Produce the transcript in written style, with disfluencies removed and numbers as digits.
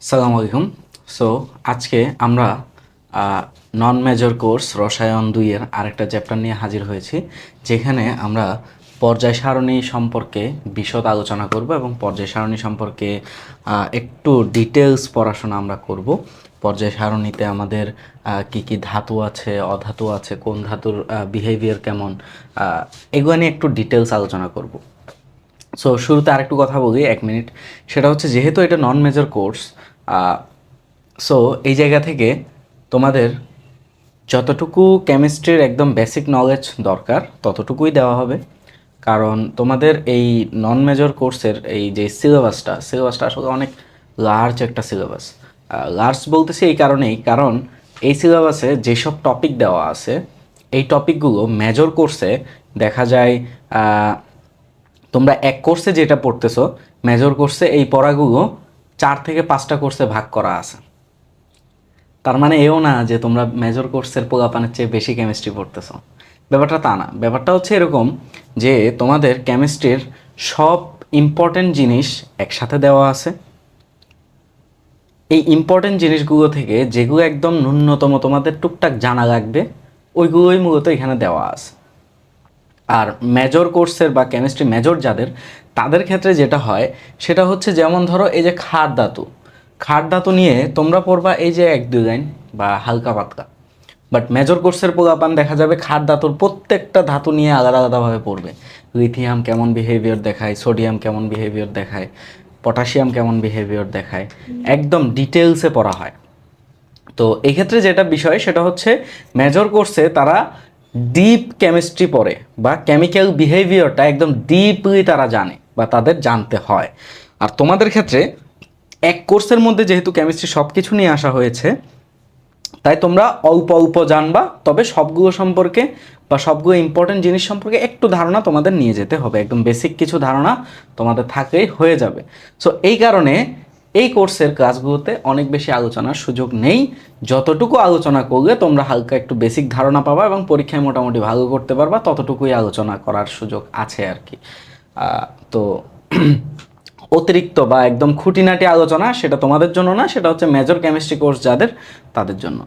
সালাম আলাইকুম। সো আজকে আমরা নন মেজর কোর্স রসায়ন 2 এর আরেকটা চ্যাপ্টার নিয়ে হাজির হয়েছি, যেখানে আমরা পর্যায় সারণী সম্পর্কে বিশদ আলোচনা করব এবং পর্যায় সারণী সম্পর্কে একটু ডিটেলস পড়াশোনা আমরা করব। পর্যায় সারণীতে আমাদের কি কি ধাতু আছে, অধাতু আছে, কোন ধাতুর বিহেভিয়ার কেমন, এগুলো নিয়ে একটু ডিটেলস আলোচনা করব। সো শুরুতে আরেকটু কথা বলি 1 মিনিট। সেটা হচ্ছে, যেহেতু এটা নন মেজর কোর্স, সো এই জায়গা থেকে তোমাদের যতটুকু কেমিস্ট্রির একদম বেসিক নলেজ দরকার ততটুকুই দেওয়া হবে। কারণ তোমাদের এই নন মেজর কোর্সের এই যে সিলেবাসটা আসলে অনেক লার্জ একটা সিলেবাস। লার্জ বলতেছি এই কারণেই, কারণ এই সিলেবাসে যেসব টপিক দেওয়া আছে এই টপিকগুলো মেজর কোর্সে দেখা যায় তোমরা এক কোর্সে যেটা পড়তেছো, মেজর কোর্সে এই পড়াগুলো 4 থেকে 5টা কোর্সে ভাগ করা আছে। তার মানে এও না যে তোমরা মেজর কোর্সের পোলাপানের চেয়ে বেশি কেমিস্ট্রি পড়তেছো, ব্যাপারটা তা না। ব্যাপারটা হচ্ছে এরকম যে তোমাদের কেমিস্ট্রির সব ইম্পর্টেন্ট জিনিস একসাথে দেওয়া আছে। এই ইম্পর্টেন্ট জিনিসগুলো থেকে যেগুলো একদম ন্যূনতম তোমাদের টুকটাক জানা লাগবে ওইগুলোই মূলত এখানে দেওয়া আছে। আর মেজর কোর্সের বা কেমিস্ট্রি মেজর যাদের, তাদের ক্ষেত্রে যেটা হয় সেটা হচ্ছে, যেমন ধরো এই যে খাড় ধাতু নিয়ে তোমরা পড়বা এই যে 1-2 লাইন বা হালকা পাতলা। বাট মেজর কোর্সের পোলাপান দেখা যাবে খাড় ধাতুর প্রত্যেকটা ধাতু নিয়ে আলাদা আলাদাভাবে পড়বে। লিথিয়াম কেমন বিহেভিয়ার দেখায়, সোডিয়াম কেমন বিহেভিয়ার দেখায়, পটাশিয়াম কেমন বিহেভিয়ার দেখায়, একদম ডিটেলসে পড়া হয়। তো এই ক্ষেত্রে যেটা বিষয় সেটা হচ্ছে, মেজর কোর্সে তারা ডিপ কেমিস্ট্রি পড়ে বা কেমিক্যাল বিহেভিয়ারটা একদম ডিপলি তারা জানে বা তাদের জানতে হয়। আর তোমাদের ক্ষেত্রে এক কোর্সের মধ্যে যেহেতু কেমিস্ট্রি সব কিছু নিয়ে আসা হয়েছে, তাই তোমরা অল্প অল্প জানবা, তবে সবগুলো সম্পর্কে বা সবগুলো ইম্পর্টেন্ট জিনিস সম্পর্কে একটু ধারণা তোমাদের নিয়ে যেতে হবে। একদম বেসিক কিছু ধারণা তোমাদের থাকলেই হয়ে যাবে। সো এই কারণে এই কোর্সের ক্লাসগুলোতে অনেক বেশি আলোচনার সুযোগ নেই। যতটুকু আলোচনা করলে তোমরা হালকা একটু বেসিক ধারণা পাবা এবং পরীক্ষায় মোটামুটি ভালো করতে পারবা, ততটুকুই আলোচনা করার সুযোগ আছে আর কি। তো অতিরিক্ত বা একদম খুঁটিনাটি আলোচনা সেটা তোমাদের জন্য না, সেটা হচ্ছে মেজর কেমিস্ট্রি কোর্স যাদের, তাদের জন্য।